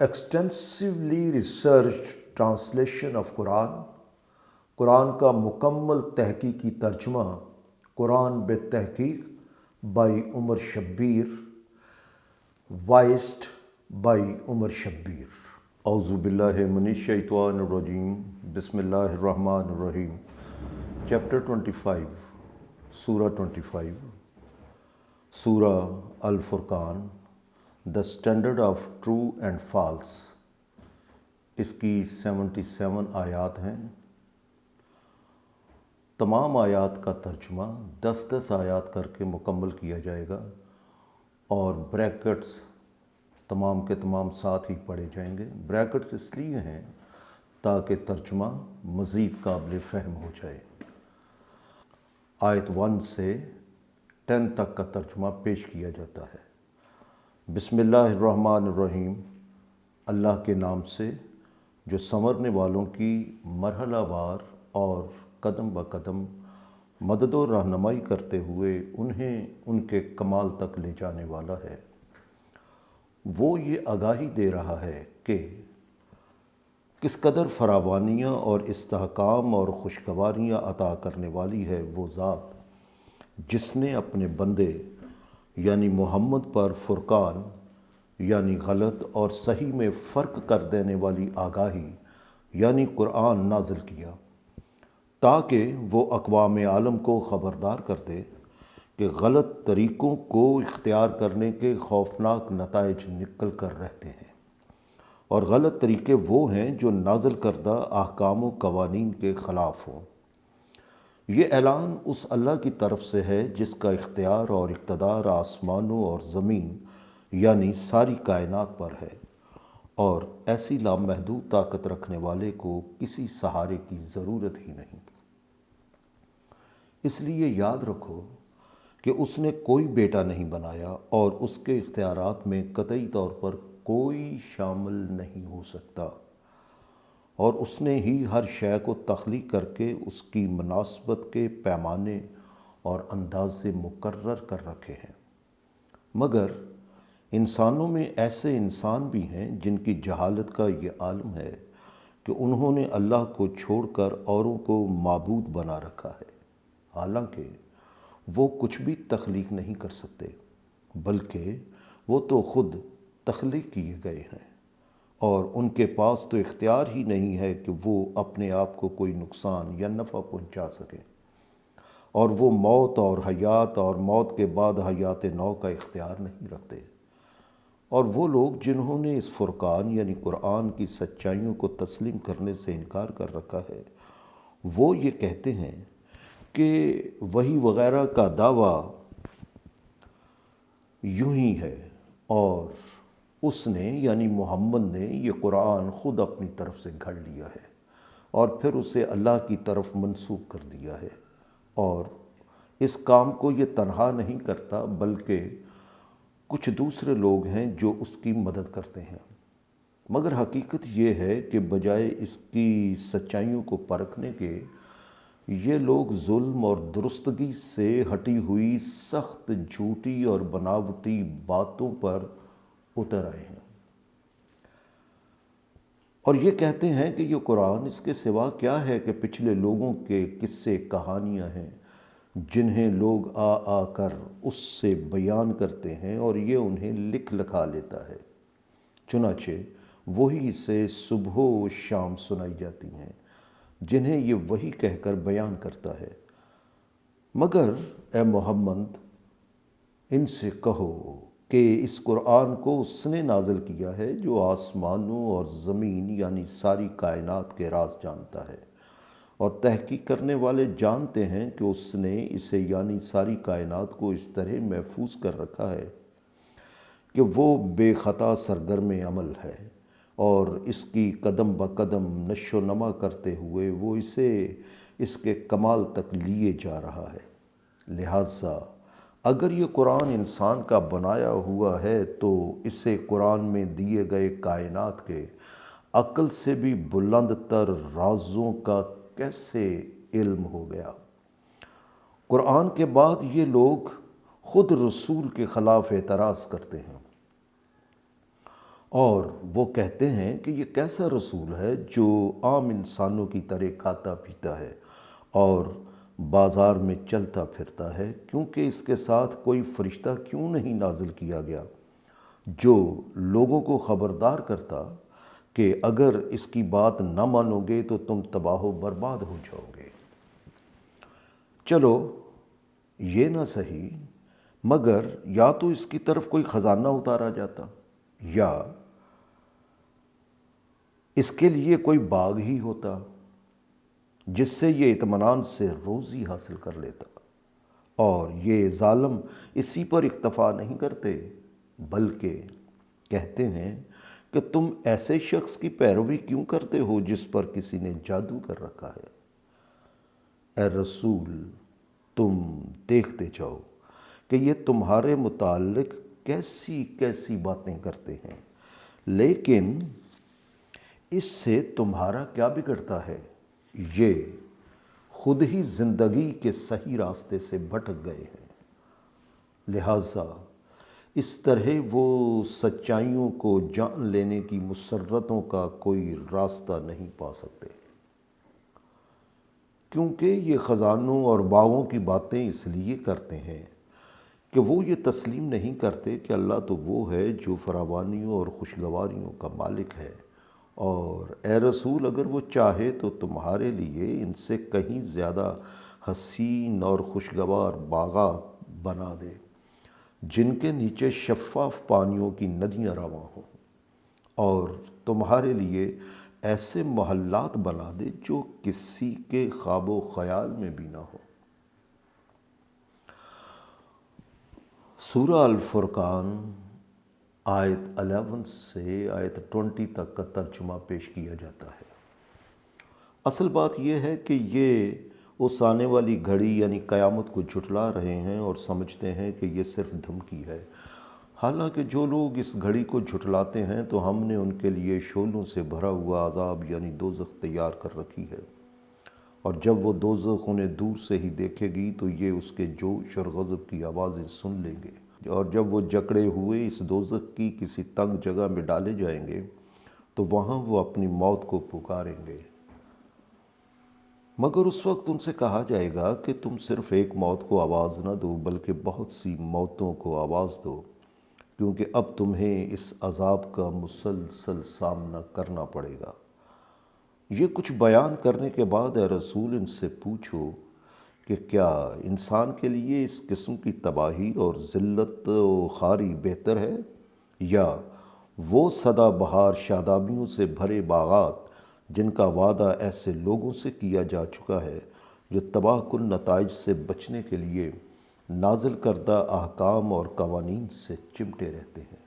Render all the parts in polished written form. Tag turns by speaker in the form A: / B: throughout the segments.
A: Extensively research translation of Quran کا مکمل تحقیقی ترجمہ قرآن بالتحقیق by Umar Shabbir, voiced by Umar Shabbir. اعوذ باللہ من الشیطان الرجیم، بسم اللہ الرحمن الرحیم۔ چیپٹر 25، سورہ 25، سورہ الفرقان، the standard of true and false. اس کی 77 آیات ہیں۔ تمام آیات کا ترجمہ 10 آیات کر کے مکمل کیا جائے گا، اور بریکٹس تمام کے تمام ساتھ ہی پڑھے جائیں گے۔ بریکٹس اس لیے ہیں تاکہ ترجمہ مزید قابل فہم ہو جائے۔ آیت 1 سے 10 تک کا ترجمہ پیش کیا جاتا ہے۔ بسم اللہ الرحمن الرحیم، اللہ کے نام سے جو سنورنے والوں کی مرحلہ وار اور قدم بقدم مدد و رہنمائی کرتے ہوئے انہیں ان کے کمال تک لے جانے والا ہے۔ وہ یہ آگاہی دے رہا ہے کہ کس قدر فراوانیاں اور استحکام اور خوشگواریاں عطا کرنے والی ہے وہ ذات جس نے اپنے بندے یعنی محمد پر فرقان یعنی غلط اور صحیح میں فرق کر دینے والی آگاہی یعنی قرآن نازل کیا، تاکہ وہ اقوام عالم کو خبردار کر دے کہ غلط طریقوں کو اختیار کرنے کے خوفناک نتائج نکل کر رہتے ہیں، اور غلط طریقے وہ ہیں جو نازل کردہ احکام و قوانین کے خلاف ہوں۔ یہ اعلان اس اللہ کی طرف سے ہے جس کا اختیار اور اقتدار آسمانوں اور زمین یعنی ساری کائنات پر ہے، اور ایسی لامحدود طاقت رکھنے والے کو کسی سہارے کی ضرورت ہی نہیں۔ اس لیے یاد رکھو کہ اس نے کوئی بیٹا نہیں بنایا، اور اس کے اختیارات میں قطعی طور پر کوئی شامل نہیں ہو سکتا، اور اس نے ہی ہر شے کو تخلیق کر کے اس کی مناسبت کے پیمانے اور اندازے مقرر کر رکھے ہیں۔ مگر انسانوں میں ایسے انسان بھی ہیں جن کی جہالت کا یہ عالم ہے کہ انہوں نے اللہ کو چھوڑ کر اوروں کو معبود بنا رکھا ہے، حالانکہ وہ کچھ بھی تخلیق نہیں کر سکتے، بلکہ وہ تو خود تخلیق کیے گئے ہیں، اور ان کے پاس تو اختیار ہی نہیں ہے کہ وہ اپنے آپ کو کوئی نقصان یا نفع پہنچا سکیں، اور وہ موت اور حیات اور موت کے بعد حیات نو کا اختیار نہیں رکھتے۔ اور وہ لوگ جنہوں نے اس فرقان یعنی قرآن کی سچائیوں کو تسلیم کرنے سے انکار کر رکھا ہے، وہ یہ کہتے ہیں کہ وحی وغیرہ کا دعویٰ یوں ہی ہے، اور اس نے یعنی محمد نے یہ قرآن خود اپنی طرف سے گھڑ لیا ہے اور پھر اسے اللہ کی طرف منسوب کر دیا ہے، اور اس کام کو یہ تنہا نہیں کرتا بلکہ کچھ دوسرے لوگ ہیں جو اس کی مدد کرتے ہیں۔ مگر حقیقت یہ ہے کہ بجائے اس کی سچائیوں کو پرکھنے کے، یہ لوگ ظلم اور درستگی سے ہٹی ہوئی سخت جھوٹی اور بناوٹی باتوں پر اتر آئے ہیں، اور یہ کہتے ہیں کہ یہ قرآن اس کے سوا کیا ہے کہ پچھلے لوگوں کے قصے کہانیاں ہیں جنہیں لوگ آ آ کر اس سے بیان کرتے ہیں، اور یہ انہیں لکھ لکھا لیتا ہے، چنانچہ وہی سے صبح و شام سنائی جاتی ہیں جنہیں یہ وہی کہہ کر بیان کرتا ہے۔ مگر اے محمد، ان سے کہو کہ اس قرآن کو اس نے نازل کیا ہے جو آسمانوں اور زمین یعنی ساری کائنات کے راز جانتا ہے، اور تحقیق کرنے والے جانتے ہیں کہ اس نے اسے یعنی ساری کائنات کو اس طرح محفوظ کر رکھا ہے کہ وہ بے خطا سرگرم عمل ہے، اور اس کی قدم بقدم نشو و نما کرتے ہوئے وہ اسے اس کے کمال تک لیے جا رہا ہے۔ لہٰذا اگر یہ قرآن انسان کا بنایا ہوا ہے تو اسے قرآن میں دیے گئے کائنات کے عقل سے بھی بلند تر رازوں کا کیسے علم ہو گیا؟ قرآن کے بعد یہ لوگ خود رسول کے خلاف اعتراض کرتے ہیں، اور وہ کہتے ہیں کہ یہ کیسا رسول ہے جو عام انسانوں کی طرح کھاتا پیتا ہے اور بازار میں چلتا پھرتا ہے، کیونکہ اس کے ساتھ کوئی فرشتہ کیوں نہیں نازل کیا گیا جو لوگوں کو خبردار کرتا کہ اگر اس کی بات نہ مانو گے تو تم تباہ و برباد ہو جاؤ گے۔ چلو یہ نہ صحیح، مگر یا تو اس کی طرف کوئی خزانہ اتارا جاتا یا اس کے لیے کوئی باغ ہی ہوتا جس سے یہ اطمینان سے روزی حاصل کر لیتا۔ اور یہ ظالم اسی پر اکتفا نہیں کرتے بلکہ کہتے ہیں کہ تم ایسے شخص کی پیروی کیوں کرتے ہو جس پر کسی نے جادو کر رکھا ہے؟ اے رسول، تم دیکھتے جاؤ کہ یہ تمہارے متعلق کیسی کیسی باتیں کرتے ہیں، لیکن اس سے تمہارا کیا بگڑتا ہے؟ یہ خود ہی زندگی کے صحیح راستے سے بھٹک گئے ہیں، لہٰذا اس طرح وہ سچائیوں کو جان لینے کی مسرتوں کا کوئی راستہ نہیں پا سکتے، کیونکہ یہ خزانوں اور باغوں کی باتیں اس لیے کرتے ہیں کہ وہ یہ تسلیم نہیں کرتے کہ اللہ تو وہ ہے جو فراوانیوں اور خوشگواریوں کا مالک ہے، اور اے رسول اگر وہ چاہے تو تمہارے لیے ان سے کہیں زیادہ حسین اور خوشگوار باغات بنا دے جن کے نیچے شفاف پانیوں کی ندیاں رواں ہوں، اور تمہارے لیے ایسے محلات بنا دے جو کسی کے خواب و خیال میں بھی نہ ہو۔ سورہ الفرقان آیت 11 سے آیت 20 تک کا ترجمہ پیش کیا جاتا ہے۔ اصل بات یہ ہے کہ یہ اس آنے والی گھڑی یعنی قیامت کو جھٹلا رہے ہیں اور سمجھتے ہیں کہ یہ صرف دھمکی ہے، حالانکہ جو لوگ اس گھڑی کو جھٹلاتے ہیں تو ہم نے ان کے لیے شعلوں سے بھرا ہوا عذاب یعنی دوزخ تیار کر رکھی ہے، اور جب وہ دوزخ انہیں دور سے ہی دیکھے گی تو یہ اس کے جوش اور غضب کی آوازیں سن لیں گے، اور جب وہ جکڑے ہوئے اس دوزخ کی کسی تنگ جگہ میں ڈالے جائیں گے تو وہاں وہ اپنی موت کو پکاریں گے، مگر اس وقت ان سے کہا جائے گا کہ تم صرف ایک موت کو آواز نہ دو بلکہ بہت سی موتوں کو آواز دو، کیونکہ اب تمہیں اس عذاب کا مسلسل سامنا کرنا پڑے گا۔ یہ کچھ بیان کرنے کے بعد اے رسول ان سے پوچھو کہ کیا انسان کے لیے اس قسم کی تباہی اور ذلت و خواری بہتر ہے، یا وہ سدا بہار شادابیوں سے بھرے باغات جن کا وعدہ ایسے لوگوں سے کیا جا چکا ہے جو تباہ کن نتائج سے بچنے کے لیے نازل کردہ احکام اور قوانین سے چمٹے رہتے ہیں۔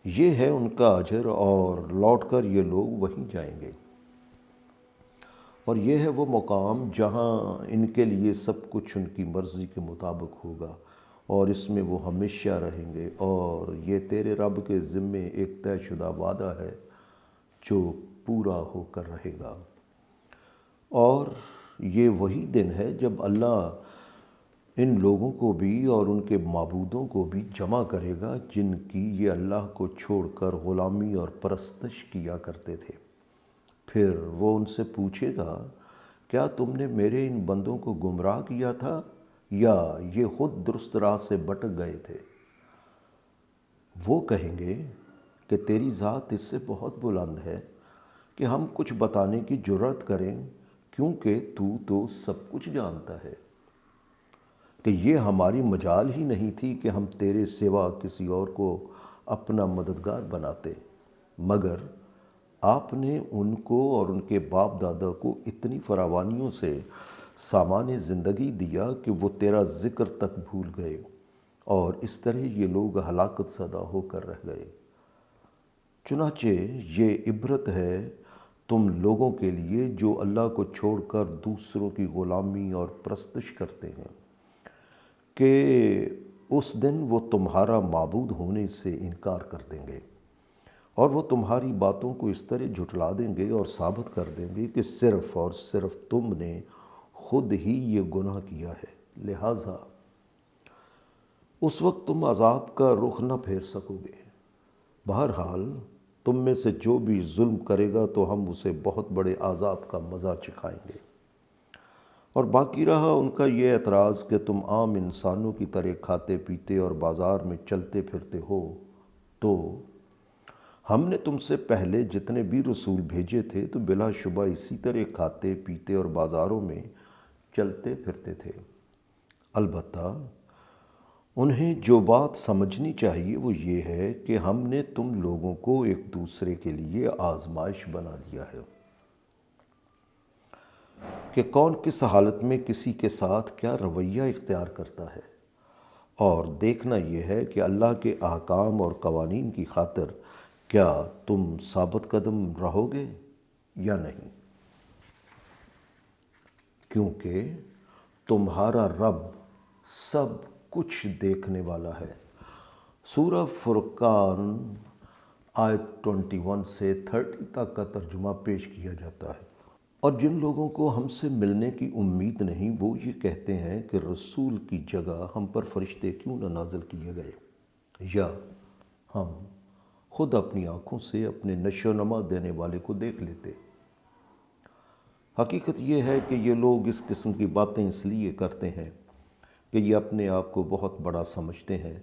A: یہ ہے ان کا اجر اور لوٹ کر یہ لوگ وہیں جائیں گے، اور یہ ہے وہ مقام جہاں ان کے لیے سب کچھ ان کی مرضی کے مطابق ہوگا، اور اس میں وہ ہمیشہ رہیں گے، اور یہ تیرے رب کے ذمے ایک طے شدہ وعدہ ہے جو پورا ہو کر رہے گا۔ اور یہ وہی دن ہے جب اللہ ان لوگوں کو بھی اور ان کے معبودوں کو بھی جمع کرے گا جن کی یہ اللہ کو چھوڑ کر غلامی اور پرستش کیا کرتے تھے۔ پھر وہ ان سے پوچھے گا، کیا تم نے میرے ان بندوں کو گمراہ کیا تھا یا یہ خود درست راہ سے بھٹک گئے تھے؟ وہ کہیں گے کہ تیری ذات اس سے بہت بلند ہے کہ ہم کچھ بتانے کی جرأت کریں، کیونکہ تو سب کچھ جانتا ہے، کہ یہ ہماری مجال ہی نہیں تھی کہ ہم تیرے سوا کسی اور کو اپنا مددگار بناتے، مگر آپ نے ان کو اور ان کے باپ دادا کو اتنی فراوانیوں سے سامان زندگی دیا کہ وہ تیرا ذکر تک بھول گئے، اور اس طرح یہ لوگ ہلاکت زدہ ہو کر رہ گئے۔ چنانچہ یہ عبرت ہے تم لوگوں کے لیے جو اللہ کو چھوڑ کر دوسروں کی غلامی اور پرستش کرتے ہیں، کہ اس دن وہ تمہارا معبود ہونے سے انکار کر دیں گے، اور وہ تمہاری باتوں کو اس طرح جھٹلا دیں گے اور ثابت کر دیں گے کہ صرف اور صرف تم نے خود ہی یہ گناہ کیا ہے، لہٰذا اس وقت تم عذاب کا رخ نہ پھیر سکو گے، بہرحال تم میں سے جو بھی ظلم کرے گا تو ہم اسے بہت بڑے عذاب کا مزہ چکھائیں گے۔ اور باقی رہا ان کا یہ اعتراض کہ تم عام انسانوں کی طرح کھاتے پیتے اور بازار میں چلتے پھرتے ہو، تو ہم نے تم سے پہلے جتنے بھی رسول بھیجے تھے تو بلا شبہ اسی طرح کھاتے پیتے اور بازاروں میں چلتے پھرتے تھے۔ البتہ انہیں جو بات سمجھنی چاہیے وہ یہ ہے کہ ہم نے تم لوگوں کو ایک دوسرے کے لیے آزمائش بنا دیا ہے کہ کون کس حالت میں کسی کے ساتھ کیا رویہ اختیار کرتا ہے، اور دیکھنا یہ ہے کہ اللہ کے احکام اور قوانین کی خاطر کیا تم ثابت قدم رہو گے یا نہیں، کیونکہ تمہارا رب سب کچھ دیکھنے والا ہے۔ سورہ فرقان آیت 21 سے 30 تک کا ترجمہ پیش کیا جاتا ہے۔ اور جن لوگوں کو ہم سے ملنے کی امید نہیں وہ یہ کہتے ہیں کہ رسول کی جگہ ہم پر فرشتے کیوں نہ نازل کیے گئے، یا ہم خود اپنی آنکھوں سے اپنے نشو و نما دینے والے کو دیکھ لیتے۔ حقیقت یہ ہے کہ یہ لوگ اس قسم کی باتیں اس لیے کرتے ہیں کہ یہ اپنے آپ کو بہت بڑا سمجھتے ہیں،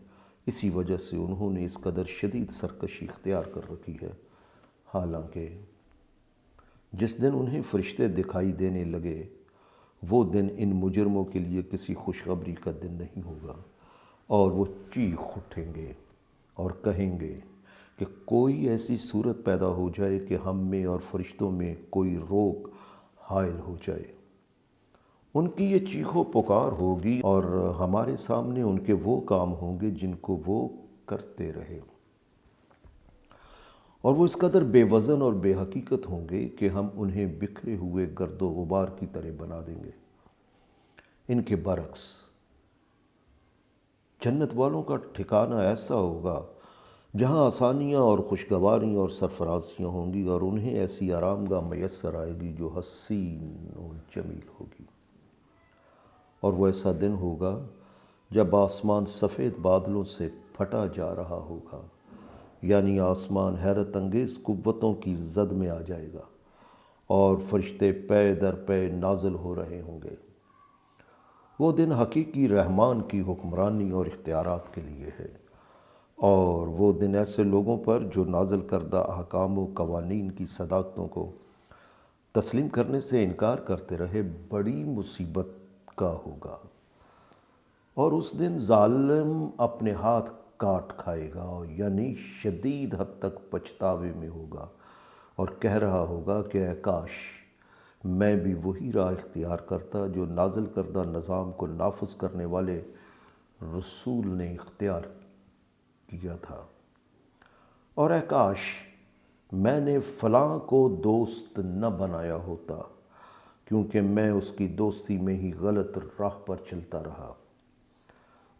A: اسی وجہ سے انہوں نے اس قدر شدید سرکشی اختیار کر رکھی ہے۔ حالانکہ جس دن انہیں فرشتے دکھائی دینے لگے وہ دن ان مجرموں کے لیے کسی خوشخبری کا دن نہیں ہوگا، اور وہ چیخ اٹھیں گے اور کہیں گے کہ کوئی ایسی صورت پیدا ہو جائے کہ ہم میں اور فرشتوں میں کوئی روک حائل ہو جائے۔ ان کی یہ چیخ و پکار ہوگی اور ہمارے سامنے ان کے وہ کام ہوں گے جن کو وہ کرتے رہے، اور وہ اس قدر بے وزن اور بے حقیقت ہوں گے کہ ہم انہیں بکھرے ہوئے گرد و غبار کی طرح بنا دیں گے۔ ان کے برعکس جنت والوں کا ٹھکانہ ایسا ہوگا جہاں آسانیاں اور خوشگواریاں اور سرفرازیاں ہوں گی، اور انہیں ایسی آرام گاہ میسر آئے گی جو حسین و جمیل ہوگی۔ اور وہ ایسا دن ہوگا جب آسمان سفید بادلوں سے پھٹا جا رہا ہوگا، یعنی آسمان حیرت انگیز قوتوں کی زد میں آ جائے گا، اور فرشتے پے در پے نازل ہو رہے ہوں گے۔ وہ دن حقیقی رحمان کی حکمرانی اور اختیارات کے لیے ہے، اور وہ دن ایسے لوگوں پر جو نازل کردہ احکام و قوانین کی صداقتوں کو تسلیم کرنے سے انکار کرتے رہے بڑی مصیبت کا ہوگا۔ اور اس دن ظالم اپنے ہاتھ کاٹ کھائے گا، یعنی شدید حد تک پچھتاوے میں ہوگا، اور کہہ رہا ہوگا کہ اے کاش میں بھی وہی راہ اختیار کرتا جو نازل کردہ نظام کو نافذ کرنے والے رسول نے اختیار کیا تھا، اور اے کاش میں نے فلاں کو دوست نہ بنایا ہوتا، کیونکہ میں اس کی دوستی میں ہی غلط راہ پر چلتا رہا۔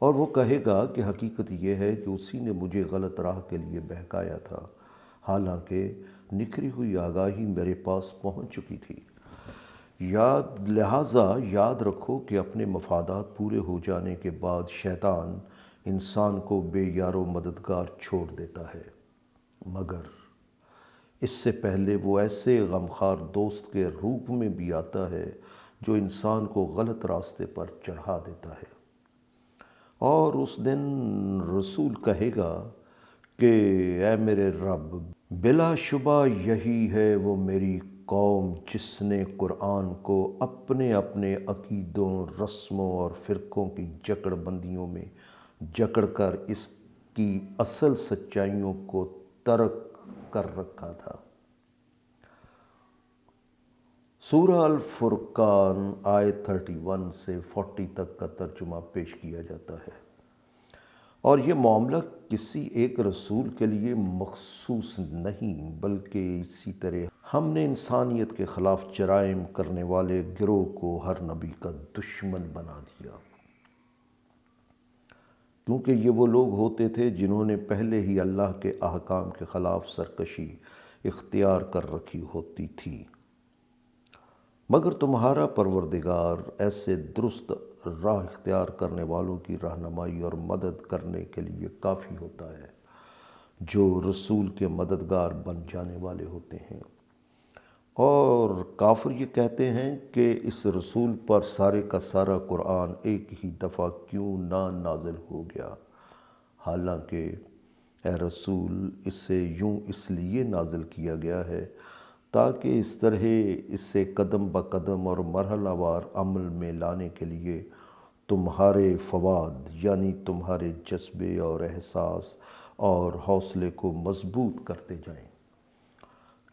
A: اور وہ کہے گا کہ حقیقت یہ ہے کہ اسی نے مجھے غلط راہ کے لیے بہکایا تھا، حالانکہ نکھری ہوئی آگاہی میرے پاس پہنچ چکی تھی۔ لہٰذا یاد رکھو کہ اپنے مفادات پورے ہو جانے کے بعد شیطان انسان کو بے یار و مددگار چھوڑ دیتا ہے، مگر اس سے پہلے وہ ایسے غمخوار دوست کے روپ میں بھی آتا ہے جو انسان کو غلط راستے پر چڑھا دیتا ہے۔ اور اس دن رسول کہے گا کہ اے میرے رب، بلا شبہ یہی ہے وہ میری قوم جس نے قرآن کو اپنے اپنے عقیدوں، رسموں اور فرقوں کی جکڑ بندیوں میں جکڑ کر اس کی اصل سچائیوں کو ترک کر رکھا تھا۔ سورہ الفرقان آیت 31 سے 40 تک کا ترجمہ پیش کیا جاتا ہے۔ اور یہ معاملہ کسی ایک رسول کے لیے مخصوص نہیں، بلکہ اسی طرح ہم نے انسانیت کے خلاف جرائم کرنے والے گروہ کو ہر نبی کا دشمن بنا دیا، کیونکہ یہ وہ لوگ ہوتے تھے جنہوں نے پہلے ہی اللہ کے احکام کے خلاف سرکشی اختیار کر رکھی ہوتی تھی۔ مگر تمہارا پروردگار ایسے درست راہ اختیار کرنے والوں کی رہنمائی اور مدد کرنے کے لیے کافی ہوتا ہے، جو رسول کے مددگار بن جانے والے ہوتے ہیں۔ اور کافر یہ کہتے ہیں کہ اس رسول پر سارے کا سارا قرآن ایک ہی دفعہ کیوں نہ نازل ہو گیا، حالانکہ اے رسول اسے یوں اس لیے نازل کیا گیا ہے تاکہ اس طرح اسے قدم بقدم اور مرحلہ وار عمل میں لانے کے لیے تمہارے فواد یعنی تمہارے جذبے اور احساس اور حوصلے کو مضبوط کرتے جائیں،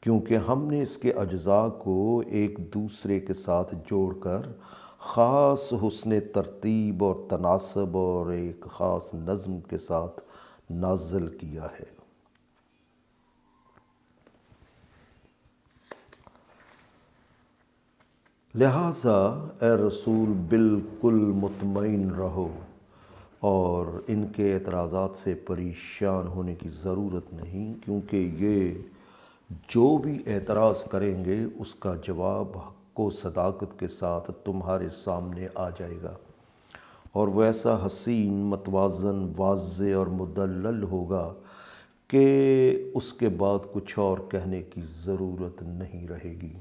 A: کیونکہ ہم نے اس کے اجزاء کو ایک دوسرے کے ساتھ جوڑ کر خاص حسن ترتیب اور تناسب اور ایک خاص نظم کے ساتھ نازل کیا ہے۔ لہٰذا اے رسول بالکل مطمئن رہو اور ان کے اعتراضات سے پریشان ہونے کی ضرورت نہیں، کیونکہ یہ جو بھی اعتراض کریں گے اس کا جواب حق و صداقت کے ساتھ تمہارے سامنے آ جائے گا، اور وہ ایسا حسین، متوازن، واضح اور مدلل ہوگا کہ اس کے بعد کچھ اور کہنے کی ضرورت نہیں رہے گی۔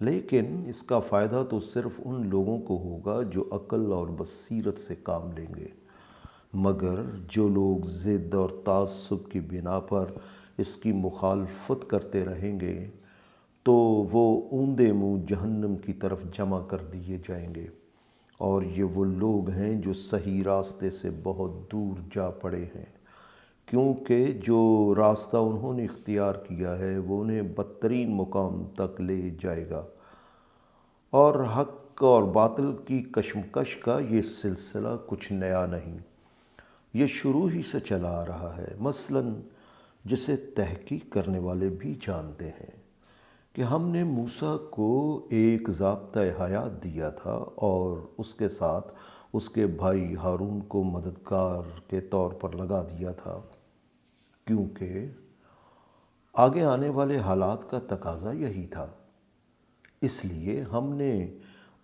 A: لیکن اس کا فائدہ تو صرف ان لوگوں کو ہوگا جو عقل اور بصیرت سے کام لیں گے، مگر جو لوگ ضد اور تعصب کی بنا پر اس کی مخالفت کرتے رہیں گے تو وہ اوندے منہ جہنم کی طرف جمع کر دیے جائیں گے، اور یہ وہ لوگ ہیں جو صحیح راستے سے بہت دور جا پڑے ہیں، کیونکہ جو راستہ انہوں نے اختیار کیا ہے وہ انہیں بدترین مقام تک لے جائے گا، اور حق اور باطل کی کشمکش کا یہ سلسلہ کچھ نیا نہیں، یہ شروع ہی سے چلا آ رہا ہے۔ مثلاً جسے تحقیق کرنے والے بھی جانتے ہیں کہ ہم نے موسیٰ کو ایک ضابطۂ حیات دیا تھا اور اس کے ساتھ اس کے بھائی ہارون کو مددگار کے طور پر لگا دیا تھا، کیونکہ آگے آنے والے حالات کا تقاضا یہی تھا۔ اس لیے ہم نے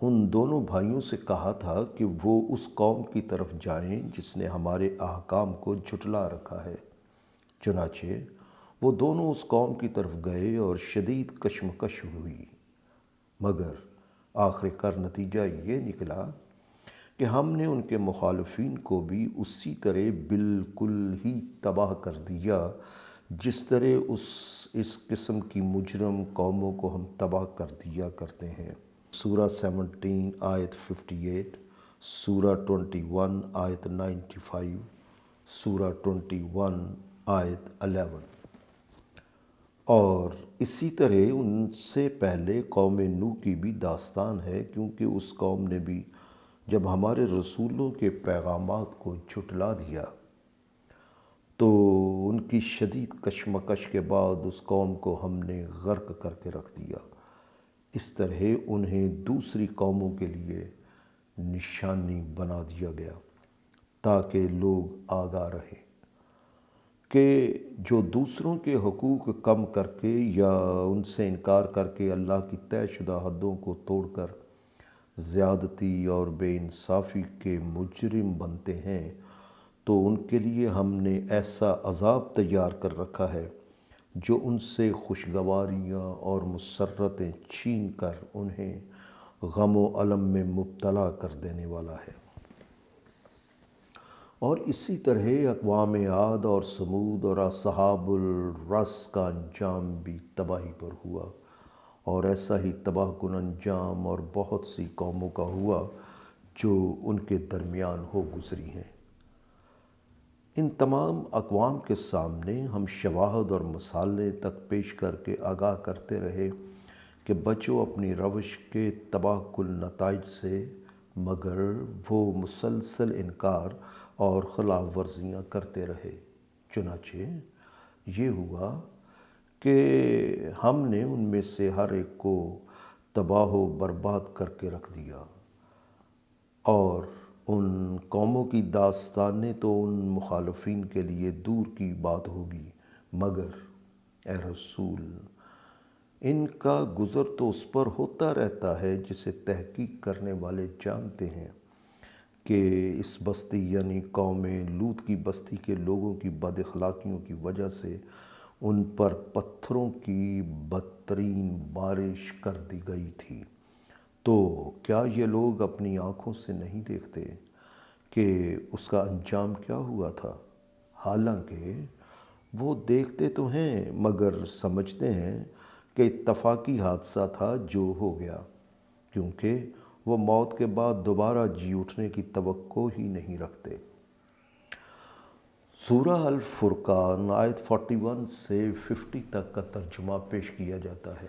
A: ان دونوں بھائیوں سے کہا تھا کہ وہ اس قوم کی طرف جائیں جس نے ہمارے احکام کو جھٹلا رکھا ہے۔ چنانچہ وہ دونوں اس قوم کی طرف گئے اور شدید کشمکش ہوئی، مگر آخر کار نتیجہ یہ نکلا کہ ہم نے ان کے مخالفین کو بھی اسی طرح بالکل ہی تباہ کر دیا جس طرح اس قسم کی مجرم قوموں کو ہم تباہ کر دیا کرتے ہیں۔ سورہ 17 آیت 58، سورہ 21 آیت 95، سورہ 21 آیت 11۔ اور اسی طرح ان سے پہلے قوم نوح کی بھی داستان ہے، کیونکہ اس قوم نے بھی جب ہمارے رسولوں کے پیغامات کو جھٹلا دیا تو ان کی شدید کشمکش کے بعد اس قوم کو ہم نے غرق کر کے رکھ دیا۔ اس طرح انہیں دوسری قوموں کے لیے نشانی بنا دیا گیا تاکہ لوگ آگاہ رہیں کہ جو دوسروں کے حقوق کم کر کے یا ان سے انکار کر کے اللہ کی طے شدہ حدوں کو توڑ کر زیادتی اور بے انصافی کے مجرم بنتے ہیں تو ان کے لیے ہم نے ایسا عذاب تیار کر رکھا ہے جو ان سے خوشگواریاں اور مسرتیں چھین کر انہیں غم و الم میں مبتلا کر دینے والا ہے۔ اور اسی طرح اقوام عاد اور سمود اور اصحاب الرس کا انجام بھی تباہی پر ہوا، اور ایسا ہی تباہ کن انجام اور بہت سی قوموں کا ہوا جو ان کے درمیان ہو گزری ہیں۔ ان تمام اقوام کے سامنے ہم شواہد اور مثالیں تک پیش کر کے آگاہ کرتے رہے کہ بچو اپنی روش کے تباہ کن نتائج سے، مگر وہ مسلسل انکار اور خلاف ورزیاں کرتے رہے۔ چنانچہ یہ ہوا کہ ہم نے ان میں سے ہر ایک کو تباہ و برباد کر کے رکھ دیا، اور ان قوموں کی داستانیں تو ان مخالفین کے لیے دور کی بات ہوگی، مگر اے رسول ان کا گزر تو اس پر ہوتا رہتا ہے جسے تحقیق کرنے والے جانتے ہیں کہ اس بستی یعنی قوم لوط کی بستی کے لوگوں کی بد اخلاقیوں کی وجہ سے ان پر پتھروں کی بدترین بارش کر دی گئی تھی، تو کیا یہ لوگ اپنی آنکھوں سے نہیں دیکھتے کہ اس کا انجام کیا ہوا تھا؟ حالانکہ وہ دیکھتے تو ہیں مگر سمجھتے ہیں کہ اتفاقی حادثہ تھا جو ہو گیا، کیونکہ وہ موت کے بعد دوبارہ جی اٹھنے کی توقع ہی نہیں رکھتے۔ سورہ الفرقان آیت 41 سے 50 تک کا ترجمہ پیش کیا جاتا ہے۔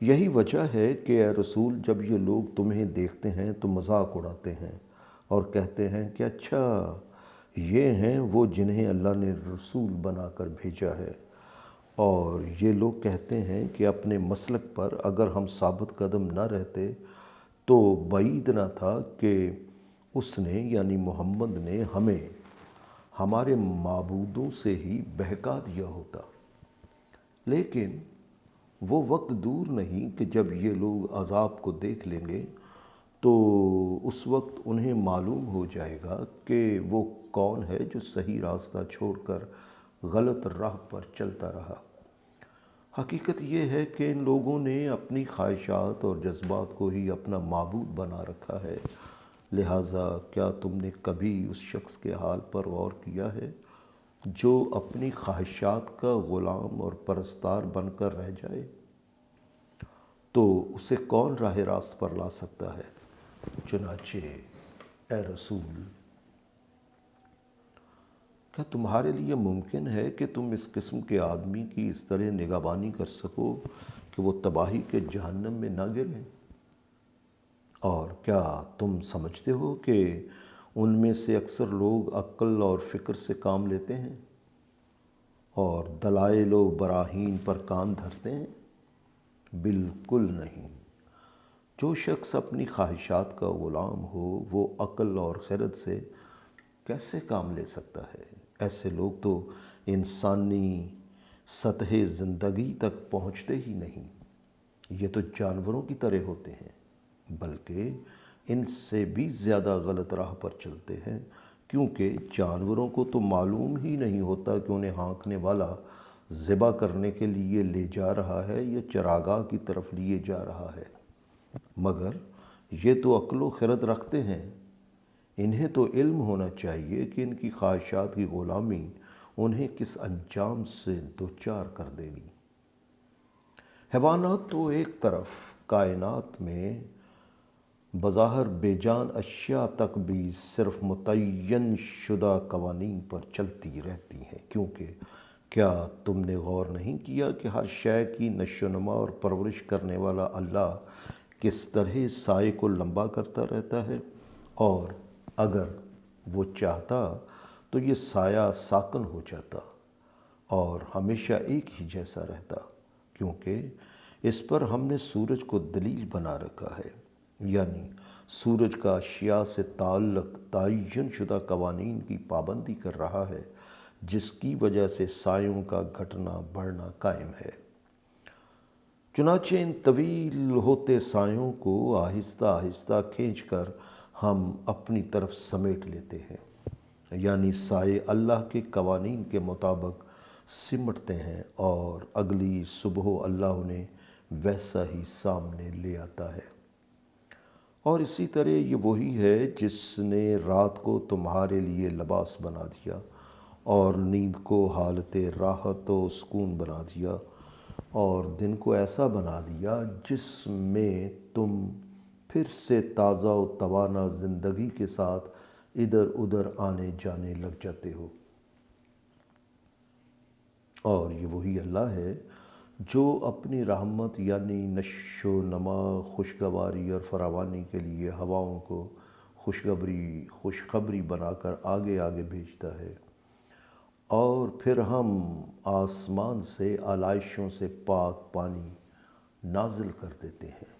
A: یہی وجہ ہے کہ اے رسول، جب یہ لوگ تمہیں دیکھتے ہیں تو مذاق اڑاتے ہیں اور کہتے ہیں کہ اچھا یہ ہیں وہ جنہیں اللہ نے رسول بنا کر بھیجا ہے، اور یہ لوگ کہتے ہیں کہ اپنے مسلک پر اگر ہم ثابت قدم نہ رہتے تو بعید نہ تھا کہ اس نے یعنی محمد نے ہمیں ہمارے معبودوں سے ہی بہکا دیا ہوتا۔ لیکن وہ وقت دور نہیں کہ جب یہ لوگ عذاب کو دیکھ لیں گے تو اس وقت انہیں معلوم ہو جائے گا کہ وہ کون ہے جو صحیح راستہ چھوڑ کر غلط راہ پر چلتا رہا۔ حقیقت یہ ہے کہ ان لوگوں نے اپنی خواہشات اور جذبات کو ہی اپنا معبود بنا رکھا ہے، لہٰذا کیا تم نے کبھی اس شخص کے حال پر غور کیا ہے جو اپنی خواہشات کا غلام اور پرستار بن کر رہ جائے؟ تو اسے کون راہ راست پر لا سکتا ہے؟ چنانچہ اے رسول، کیا تمہارے لیے ممکن ہے کہ تم اس قسم کے آدمی کی اس طرح نگہبانی کر سکو کہ وہ تباہی کے جہنم میں نہ گریں؟ اور کیا تم سمجھتے ہو کہ ان میں سے اکثر لوگ عقل اور فکر سے کام لیتے ہیں اور دلائل و براہین پر کان دھرتے ہیں؟ بالکل نہیں۔ جو شخص اپنی خواہشات کا غلام ہو وہ عقل اور خرد سے کیسے کام لے سکتا ہے؟ ایسے لوگ تو انسانی سطح زندگی تک پہنچتے ہی نہیں، یہ تو جانوروں کی طرح ہوتے ہیں، بلکہ ان سے بھی زیادہ غلط راہ پر چلتے ہیں، کیونکہ جانوروں کو تو معلوم ہی نہیں ہوتا کہ انہیں ہانکنے والا ذبح کرنے کے لیے لے جا رہا ہے یا چراگاہ کی طرف لیے جا رہا ہے، مگر یہ تو عقل و خرد رکھتے ہیں۔ انہیں تو علم ہونا چاہیے کہ ان کی خواہشات کی غلامی انہیں کس انجام سے دوچار کر دے گی۔ حیوانات تو ایک طرف کائنات میں بظاہر بے جان اشیاء تک بھی صرف متعین شدہ قوانین پر چلتی رہتی ہیں، کیونکہ کیا تم نے غور نہیں کیا کہ ہر شے کی نشو و نما اور پرورش کرنے والا اللہ کس طرح سائے کو لمبا کرتا رہتا ہے، اور اگر وہ چاہتا تو یہ سایہ ساکن ہو جاتا اور ہمیشہ ایک ہی جیسا رہتا، کیونکہ اس پر ہم نے سورج کو دلیل بنا رکھا ہے، یعنی سورج کا اشیاء سے تعلق تعین شدہ قوانین کی پابندی کر رہا ہے، جس کی وجہ سے سایوں کا گھٹنا بڑھنا قائم ہے۔ چنانچہ ان طویل ہوتے سایوں کو آہستہ آہستہ کھینچ کر ہم اپنی طرف سمیٹ لیتے ہیں، یعنی سائے اللہ کے قوانین کے مطابق سمٹتے ہیں، اور اگلی صبح اللہ انہیں ویسا ہی سامنے لے آتا ہے۔ اور اسی طرح یہ وہی ہے جس نے رات کو تمہارے لیے لباس بنا دیا اور نیند کو حالت راحت و سکون بنا دیا، اور دن کو ایسا بنا دیا جس میں تم پھر سے تازہ و توانا زندگی کے ساتھ ادھر ادھر آنے جانے لگ جاتے ہو۔ اور یہ وہی اللہ ہے جو اپنی رحمت یعنی نشو و نما، خوشگواری اور فراوانی کے لیے ہواؤں کو خوشخبری بنا کر آگے آگے بھیجتا ہے، اور پھر ہم آسمان سے آلائشوں سے پاک پانی نازل کر دیتے ہیں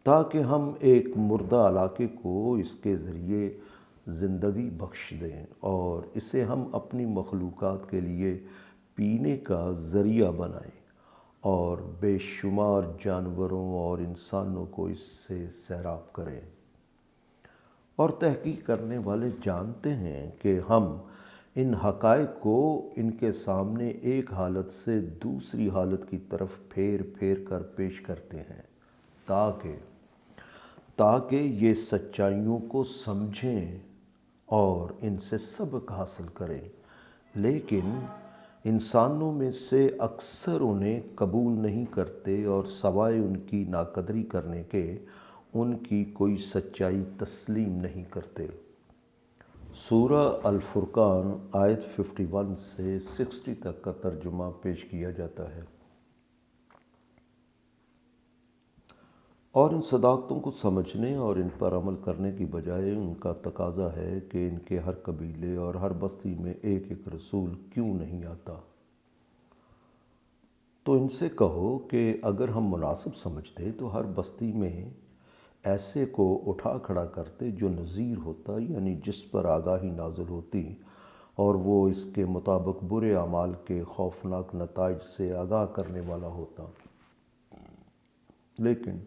A: تاکہ ہم ایک مردہ علاقے کو اس کے ذریعے زندگی بخش دیں، اور اسے ہم اپنی مخلوقات کے لیے پینے کا ذریعہ بنائیں، اور بے شمار جانوروں اور انسانوں کو اس سے سیراب کریں۔ اور تحقیق کرنے والے جانتے ہیں کہ ہم ان حقائق کو ان کے سامنے ایک حالت سے دوسری حالت کی طرف پھیر پھیر کر پیش کرتے ہیں تاکہ یہ سچائیوں کو سمجھیں اور ان سے سبق حاصل کریں، لیکن انسانوں میں سے اکثر انہیں قبول نہیں کرتے اور سوائے ان کی ناقدری کرنے کے ان کی کوئی سچائی تسلیم نہیں کرتے۔ سورہ الفرقان آیت 51 سے 60 تک کا ترجمہ پیش کیا جاتا ہے۔ اور ان صداقتوں کو سمجھنے اور ان پر عمل کرنے کی بجائے ان کا تقاضا ہے کہ ان کے ہر قبیلے اور ہر بستی میں ایک ایک رسول کیوں نہیں آتا؟ تو ان سے کہو کہ اگر ہم مناسب سمجھتے تو ہر بستی میں ایسے کو اٹھا کھڑا کرتے جو نذیر ہوتا، یعنی جس پر آگاہی نازل ہوتی اور وہ اس کے مطابق برے اعمال کے خوفناک نتائج سے آگاہ کرنے والا ہوتا۔ لیکن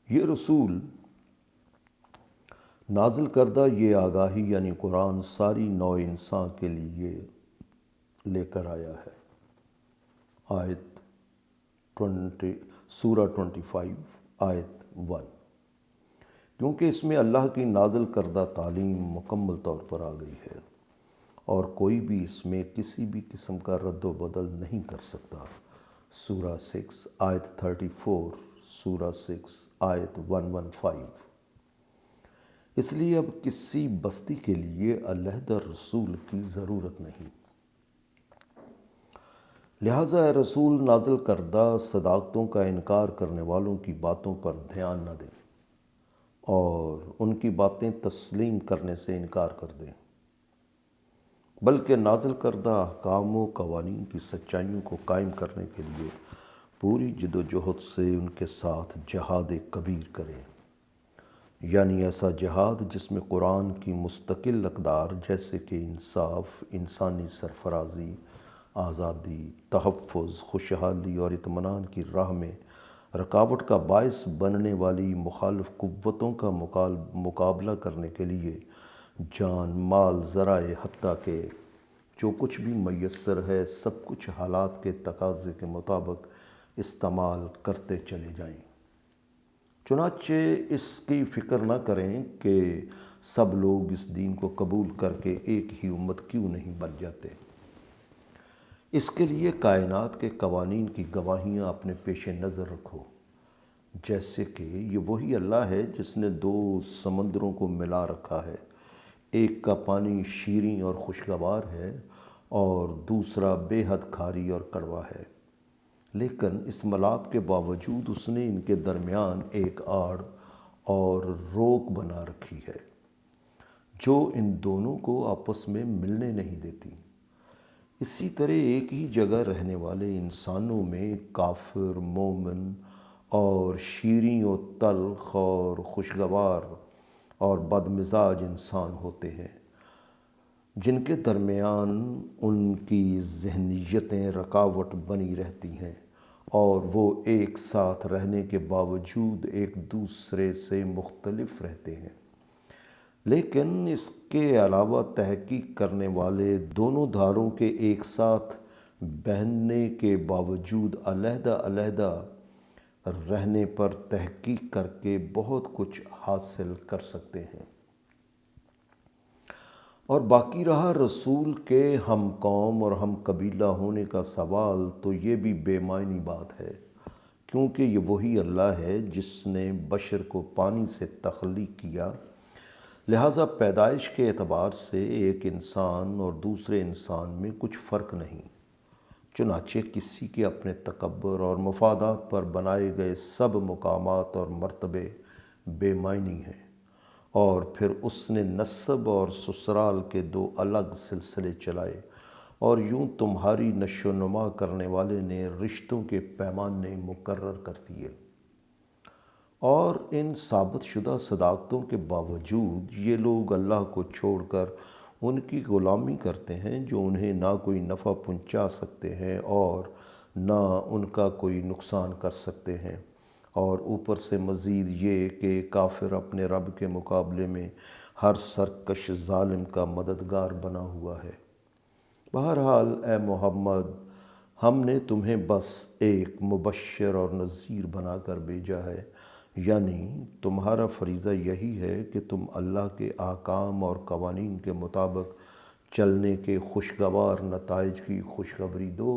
A: یہ رسول نازل کردہ یہ آگاہی یعنی قرآن ساری نوع انسان کے لیے لے کر آیا ہے۔ آیت 20 سورہ 25 آیت 1، کیونکہ اس میں اللہ کی نازل کردہ تعلیم مکمل طور پر آ گئی ہے اور کوئی بھی اس میں کسی بھی قسم کا رد و بدل نہیں کر سکتا۔ سورہ 6 آیت 34، سورہ 6 آیت 115۔ اس لیے اب کسی بستی کے لیے علیحدہ رسول کی ضرورت نہیں۔ لہٰذا اے رسول نازل کردہ صداقتوں کا انکار کرنے والوں کی باتوں پر دھیان نہ دیں اور ان کی باتیں تسلیم کرنے سے انکار کر دیں، بلکہ نازل کردہ احکام و قوانین کی سچائیوں کو قائم کرنے کے لیے پوری جد و جہد سے ان کے ساتھ جہاد کبیر کریں، یعنی ایسا جہاد جس میں قرآن کی مستقل اقدار جیسے کہ انصاف، انسانی سرفرازی، آزادی، تحفظ، خوشحالی اور اطمینان کی راہ میں رکاوٹ کا باعث بننے والی مخالف قوتوں کا مقابلہ کرنے کے لیے جان، مال، ذرائع، حتیٰ کہ جو کچھ بھی میسر ہے سب کچھ حالات کے تقاضے کے مطابق استعمال کرتے چلے جائیں۔ چنانچہ اس کی فکر نہ کریں کہ سب لوگ اس دین کو قبول کر کے ایک ہی امت کیوں نہیں بن جاتے۔ اس کے لیے کائنات کے قوانین کی گواہیاں اپنے پیش نظر رکھو، جیسے کہ یہ وہی اللہ ہے جس نے دو سمندروں کو ملا رکھا ہے، ایک کا پانی شیریں اور خوشگوار ہے اور دوسرا بے حد کھاری اور کڑوا ہے، لیکن اس ملاپ کے باوجود اس نے ان کے درمیان ایک آڑ اور روک بنا رکھی ہے جو ان دونوں کو آپس میں ملنے نہیں دیتی۔ اسی طرح ایک ہی جگہ رہنے والے انسانوں میں کافر، مومن اور شیریں و تلخ اور خوشگوار اور بدمزاج انسان ہوتے ہیں، جن کے درمیان ان کی ذہنیتیں رکاوٹ بنی رہتی ہیں اور وہ ایک ساتھ رہنے کے باوجود ایک دوسرے سے مختلف رہتے ہیں۔ لیکن اس کے علاوہ تحقیق کرنے والے دونوں دھاروں کے ایک ساتھ بہنے کے باوجود علیحدہ علیحدہ رہنے پر تحقیق کر کے بہت کچھ حاصل کر سکتے ہیں۔ اور باقی رہا رسول کے ہم قوم اور ہم قبیلہ ہونے کا سوال، تو یہ بھی بے معنی بات ہے، کیونکہ یہ وہی اللہ ہے جس نے بشر کو پانی سے تخلیق کیا، لہٰذا پیدائش کے اعتبار سے ایک انسان اور دوسرے انسان میں کچھ فرق نہیں۔ چنانچہ کسی کے اپنے تکبر اور مفادات پر بنائے گئے سب مقامات اور مرتبے بے معنی ہیں، اور پھر اس نے نسب اور سسرال کے دو الگ سلسلے چلائے، اور یوں تمہاری نشو و نما کرنے والے نے رشتوں کے پیمانے مقرر کر دیے۔ اور ان ثابت شدہ صداقتوں کے باوجود یہ لوگ اللہ کو چھوڑ کر ان کی غلامی کرتے ہیں جو انہیں نہ کوئی نفع پہنچا سکتے ہیں اور نہ ان کا کوئی نقصان کر سکتے ہیں، اور اوپر سے مزید یہ کہ کافر اپنے رب کے مقابلے میں ہر سرکش ظالم کا مددگار بنا ہوا ہے۔ بہرحال اے محمد، ہم نے تمہیں بس ایک مبشر اور نذیر بنا کر بھیجا ہے، یعنی تمہارا فریضہ یہی ہے کہ تم اللہ کے احکام اور قوانین کے مطابق چلنے کے خوشگوار نتائج کی خوشخبری دو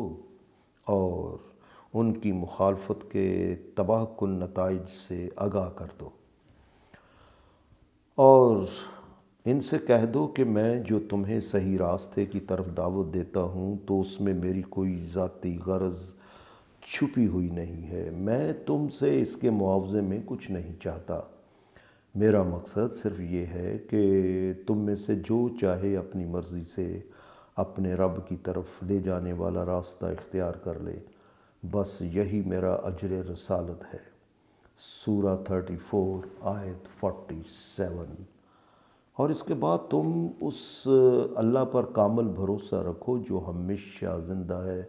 A: اور ان کی مخالفت کے تباہ کن نتائج سے آگاہ کر دو، اور ان سے کہہ دو کہ میں جو تمہیں صحیح راستے کی طرف دعوت دیتا ہوں تو اس میں میری کوئی ذاتی غرض چھپی ہوئی نہیں ہے۔ میں تم سے اس کے معاوضے میں کچھ نہیں چاہتا۔ میرا مقصد صرف یہ ہے کہ تم میں سے جو چاہے اپنی مرضی سے اپنے رب کی طرف لے جانے والا راستہ اختیار کر لے، بس یہی میرا اجر رسالت ہے۔ سورہ 34 آیت 47۔ اور اس کے بعد تم اس اللہ پر کامل بھروسہ رکھو جو ہمیشہ زندہ ہے،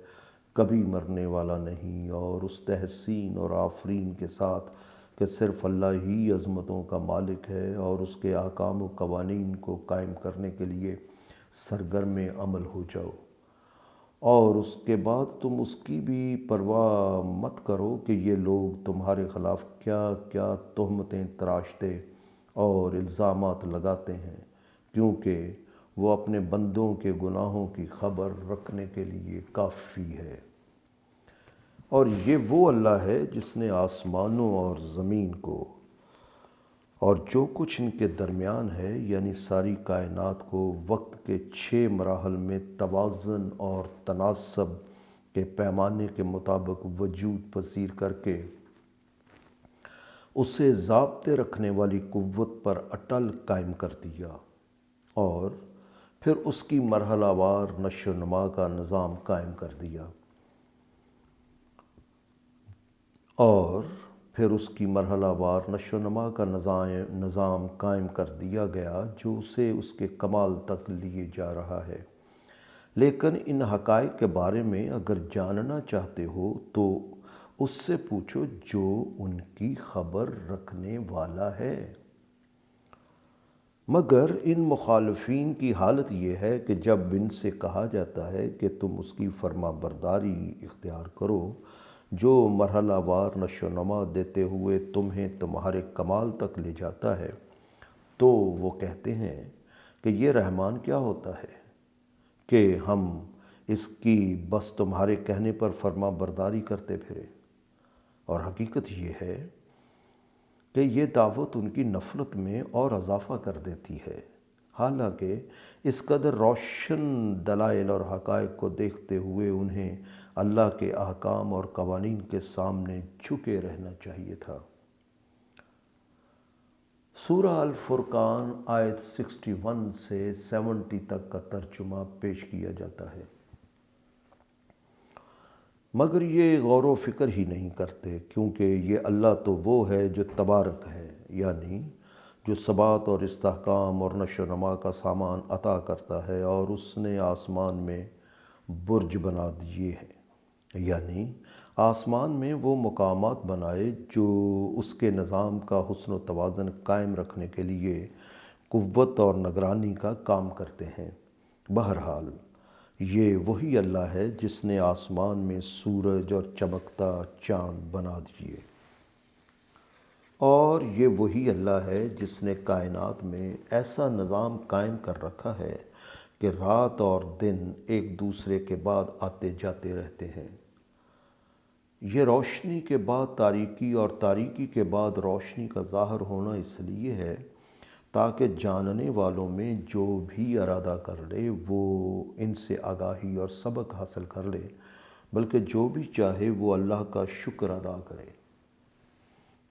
A: کبھی مرنے والا نہیں، اور اس تحسین اور آفرین کے ساتھ کہ صرف اللہ ہی عظمتوں کا مالک ہے، اور اس کے احکام و قوانین کو قائم کرنے کے لیے سرگرم عمل ہو جاؤ۔ اور اس کے بعد تم اس کی بھی پرواہ مت کرو کہ یہ لوگ تمہارے خلاف کیا کیا تہمتیں تراشتے اور الزامات لگاتے ہیں، کیونکہ وہ اپنے بندوں کے گناہوں کی خبر رکھنے کے لیے کافی ہے۔ اور یہ وہ اللہ ہے جس نے آسمانوں اور زمین کو اور جو کچھ ان کے درمیان ہے، یعنی ساری کائنات کو وقت کے 6 مراحل میں توازن اور تناسب کے پیمانے کے مطابق وجود پذیر کر کے اسے ضابطے رکھنے والی قوت پر اٹل قائم کر دیا، اور پھر اس کی مرحلہ وار نشو و نما کا نظام قائم کر دیا، اور پھر اس کی مرحلہ وار نشو و نما کا نظام قائم کر دیا گیا جو اسے اس کے کمال تک لیے جا رہا ہے۔ لیکن ان حقائق کے بارے میں اگر جاننا چاہتے ہو تو اس سے پوچھو جو ان کی خبر رکھنے والا ہے۔ مگر ان مخالفین کی حالت یہ ہے کہ جب ان سے کہا جاتا ہے کہ تم اس کی فرما برداری اختیار کرو جو مرحلہ وار نشو و نما دیتے ہوئے تمہیں تمہارے کمال تک لے جاتا ہے، تو وہ کہتے ہیں کہ یہ رحمان کیا ہوتا ہے کہ ہم اس کی بس تمہارے کہنے پر فرما برداری کرتے پھریں۔ اور حقیقت یہ ہے کہ یہ دعوت ان کی نفرت میں اور اضافہ کر دیتی ہے، حالانکہ اس قدر روشن دلائل اور حقائق کو دیکھتے ہوئے انہیں اللہ کے احکام اور قوانین کے سامنے جھکے رہنا چاہیے تھا۔ سورہ الفرقان آیت 61 سے 70 تک کا ترجمہ پیش کیا جاتا ہے۔ مگر یہ غور و فکر ہی نہیں کرتے، کیونکہ یہ اللہ تو وہ ہے جو تبارک ہے، یعنی جو ثبات اور استحکام اور نشو و نما کا سامان عطا کرتا ہے، اور اس نے آسمان میں برج بنا دیے ہیں، یعنی آسمان میں وہ مقامات بنائے جو اس کے نظام کا حسن و توازن قائم رکھنے کے لیے قوت اور نگرانی کا کام کرتے ہیں۔ بہرحال یہ وہی اللہ ہے جس نے آسمان میں سورج اور چمکتا چاند بنا دیے، اور یہ وہی اللہ ہے جس نے کائنات میں ایسا نظام قائم کر رکھا ہے کہ رات اور دن ایک دوسرے کے بعد آتے جاتے رہتے ہیں۔ یہ روشنی کے بعد تاریکی اور تاریکی کے بعد روشنی کا ظاہر ہونا اس لیے ہے تاکہ جاننے والوں میں جو بھی ارادہ کر لے وہ ان سے آگاہی اور سبق حاصل کر لے، بلکہ جو بھی چاہے وہ اللہ کا شکر ادا کرے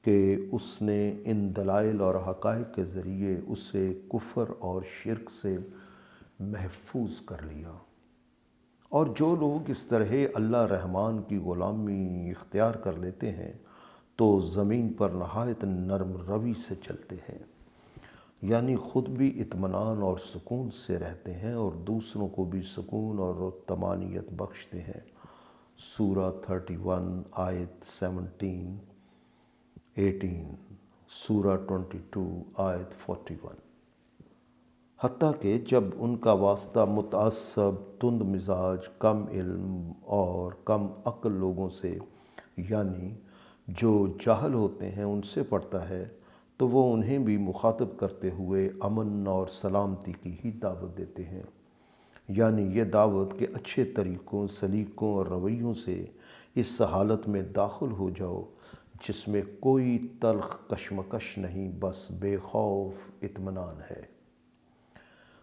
A: کہ اس نے ان دلائل اور حقائق کے ذریعے اسے کفر اور شرک سے محفوظ کر لیا۔ اور جو لوگ اس طرح اللہ رحمان کی غلامی اختیار کر لیتے ہیں تو زمین پر نہایت نرم روی سے چلتے ہیں، یعنی خود بھی اطمینان اور سکون سے رہتے ہیں اور دوسروں کو بھی سکون اور طمانینت بخشتے ہیں۔ سورہ 31 آیت 17۔ 18 سورہ 22 آیت 41۔ حتیٰ کہ جب ان کا واسطہ متعصب، تند مزاج، کم علم اور کم عقل لوگوں سے یعنی جو جاہل ہوتے ہیں ان سے پڑتا ہے تو وہ انہیں بھی مخاطب کرتے ہوئے امن اور سلامتی کی ہی دعوت دیتے ہیں، یعنی یہ دعوت کہ اچھے طریقوں، سلیقوں اور رویوں سے اس حالت میں داخل ہو جاؤ جس میں کوئی تلخ کشمکش نہیں، بس بے خوف اطمینان ہے۔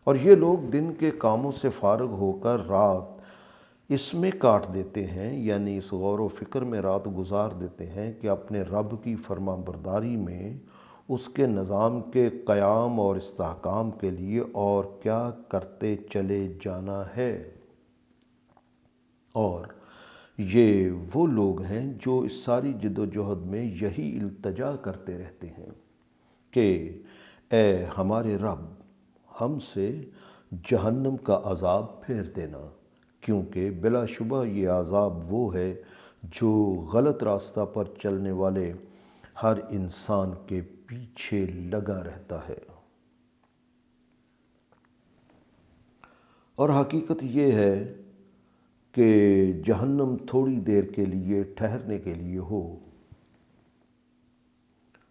A: اور یہ لوگ دن کے کاموں سے فارغ ہو کر رات اس میں کاٹ دیتے ہیں، یعنی اس غور و فکر میں رات گزار دیتے ہیں کہ اپنے رب کی فرما برداری میں اس کے نظام کے قیام اور استحکام کے لیے اور کیا کرتے چلے جانا ہے۔ اور یہ وہ لوگ ہیں جو اس ساری جد و جہد میں یہی التجا کرتے رہتے ہیں کہ اے ہمارے رب، ہم سے جہنم کا عذاب پھیر دینا، کیونکہ بلا شبہ یہ عذاب وہ ہے جو غلط راستہ پر چلنے والے ہر انسان کے پیچھے لگا رہتا ہے۔ اور حقیقت یہ ہے کہ جہنم تھوڑی دیر کے لیے ٹھہرنے کے لیے ہو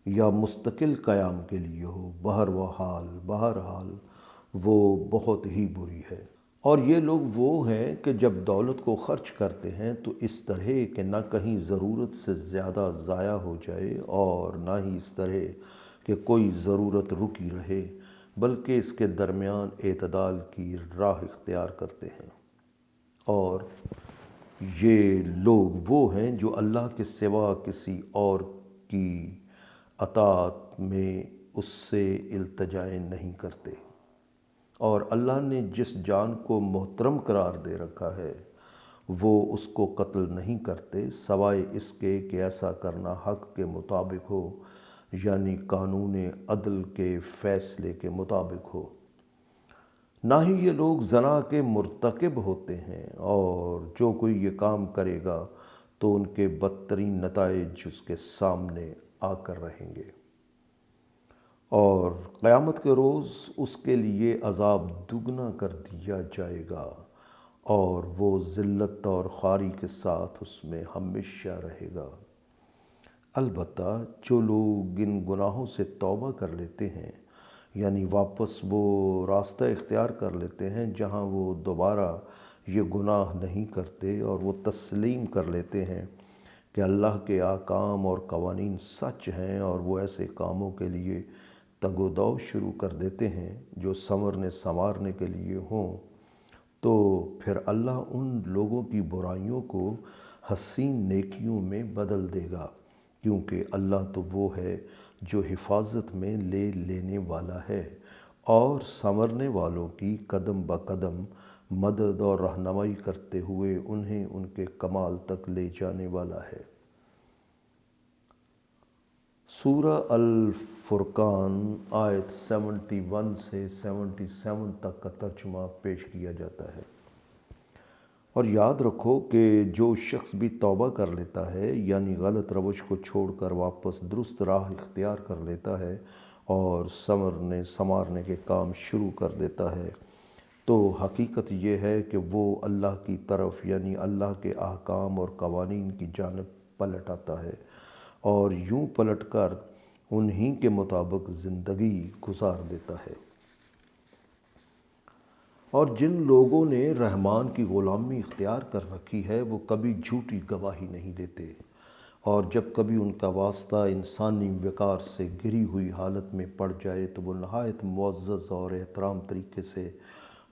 A: یا مستقل قیام کے لیے ہو، بہرحال وہ بہت ہی بری ہے۔ اور یہ لوگ وہ ہیں کہ جب دولت کو خرچ کرتے ہیں تو اس طرح کہ نہ کہیں ضرورت سے زیادہ ضائع ہو جائے اور نہ ہی اس طرح کہ کوئی ضرورت رکی رہے، بلکہ اس کے درمیان اعتدال کی راہ اختیار کرتے ہیں۔ اور یہ لوگ وہ ہیں جو اللہ کے سوا کسی اور کی اطاعت میں اس سے التجائیں نہیں کرتے، اور اللہ نے جس جان کو محترم قرار دے رکھا ہے وہ اس کو قتل نہیں کرتے، سوائے اس کے کہ ایسا کرنا حق کے مطابق ہو، یعنی قانون عدل کے فیصلے کے مطابق ہو۔ نہ ہی یہ لوگ زنا کے مرتکب ہوتے ہیں، اور جو کوئی یہ کام کرے گا تو ان کے بدترین نتائج اس کے سامنے آ کر رہیں گے، اور قیامت کے روز اس کے لیے عذاب دگنا کر دیا جائے گا، اور وہ ذلت اور خواری کے ساتھ اس میں ہمیشہ رہے گا۔ البتہ جو لوگ ان گناہوں سے توبہ کر لیتے ہیں، یعنی واپس وہ راستہ اختیار کر لیتے ہیں جہاں وہ دوبارہ یہ گناہ نہیں کرتے، اور وہ تسلیم کر لیتے ہیں کہ اللہ کے احکام اور قوانین سچ ہیں، اور وہ ایسے کاموں کے لیے تگ و دو شروع کر دیتے ہیں جو سنورنے سنوارنے کے لیے ہوں، تو پھر اللہ ان لوگوں کی برائیوں کو حسین نیکیوں میں بدل دے گا، کیونکہ اللہ تو وہ ہے جو حفاظت میں لے لینے والا ہے اور سنورنے والوں کی قدم بقدم مدد اور رہنمائی کرتے ہوئے انہیں ان کے کمال تک لے جانے والا ہے۔ سورہ الفرقان آیت 71 سے 77 تک کا ترجمہ پیش کیا جاتا ہے۔ اور یاد رکھو کہ جو شخص بھی توبہ کر لیتا ہے، یعنی غلط روش کو چھوڑ کر واپس درست راہ اختیار کر لیتا ہے اور سنورنے سنوارنے کے کام شروع کر دیتا ہے، تو حقیقت یہ ہے کہ وہ اللہ کی طرف یعنی اللہ کے احکام اور قوانین کی جانب پلٹ آتا ہے، اور یوں پلٹ کر انہی کے مطابق زندگی گزار دیتا ہے۔ اور جن لوگوں نے رحمان کی غلامی اختیار کر رکھی ہے وہ کبھی جھوٹی گواہی نہیں دیتے، اور جب کبھی ان کا واسطہ انسانی وقار سے گری ہوئی حالت میں پڑ جائے تو وہ نہایت معزز اور احترام طریقے سے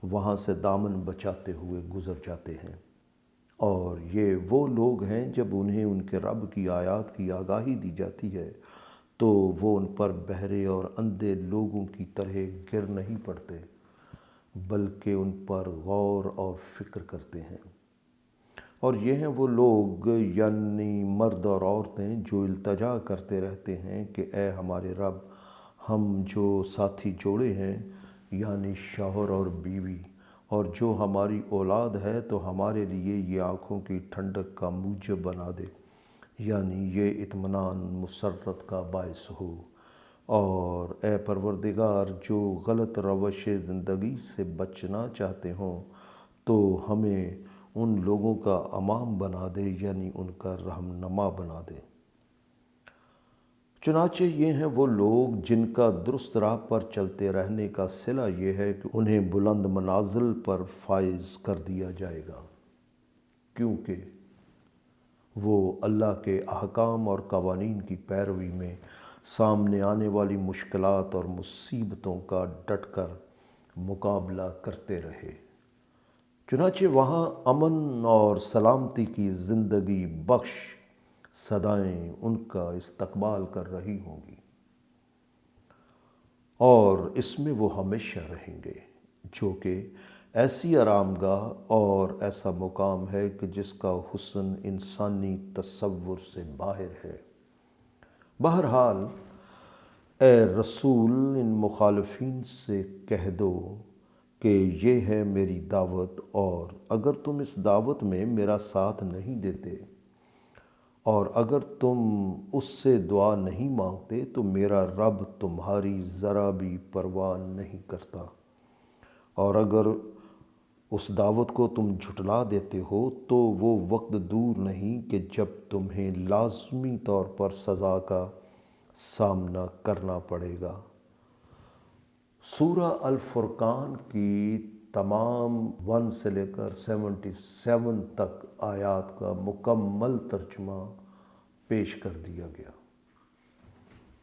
A: وہاں سے دامن بچاتے ہوئے گزر جاتے ہیں۔ اور یہ وہ لوگ ہیں جب انہیں ان کے رب کی آیات کی آگاہی دی جاتی ہے تو وہ ان پر بہرے اور اندھے لوگوں کی طرح گر نہیں پڑتے، بلکہ ان پر غور اور فکر کرتے ہیں۔ اور یہ ہیں وہ لوگ یعنی مرد اور عورتیں جو التجا کرتے رہتے ہیں کہ اے ہمارے رب، ہم جو ساتھی جوڑے ہیں یعنی شوہر اور بیوی، اور جو ہماری اولاد ہے تو ہمارے لیے یہ آنکھوں کی ٹھنڈک کا موجب بنا دے، یعنی یہ اطمینان مسرت کا باعث ہو۔ اور اے پروردگار، جو غلط روش زندگی سے بچنا چاہتے ہوں تو ہمیں ان لوگوں کا امام بنا دے، یعنی ان کا رہنما بنا دے۔ چنانچہ یہ ہیں وہ لوگ جن کا درست راہ پر چلتے رہنے کا صلہ یہ ہے کہ انہیں بلند منازل پر فائز کر دیا جائے گا، کیونکہ وہ اللہ کے احکام اور قوانین کی پیروی میں سامنے آنے والی مشکلات اور مصیبتوں کا ڈٹ کر مقابلہ کرتے رہے۔ چنانچہ وہاں امن اور سلامتی کی زندگی بخش صدائیں ان کا استقبال کر رہی ہوں گی، اور اس میں وہ ہمیشہ رہیں گے، جو کہ ایسی آرام گاہ اور ایسا مقام ہے کہ جس کا حسن انسانی تصور سے باہر ہے۔ بہرحال اے رسول، ان مخالفین سے کہہ دو کہ یہ ہے میری دعوت، اور اگر تم اس دعوت میں میرا ساتھ نہیں دیتے اور اگر تم اس سے دعا نہیں مانگتے تو میرا رب تمہاری ذرا بھی پرواہ نہیں کرتا، اور اگر اس دعوت کو تم جھٹلا دیتے ہو تو وہ وقت دور نہیں کہ جب تمہیں لازمی طور پر سزا کا سامنا کرنا پڑے گا۔ سورہ الفرقان کی تمام 1 سے لے کر 77 تک آیات کا مکمل ترجمہ پیش کر دیا گیا۔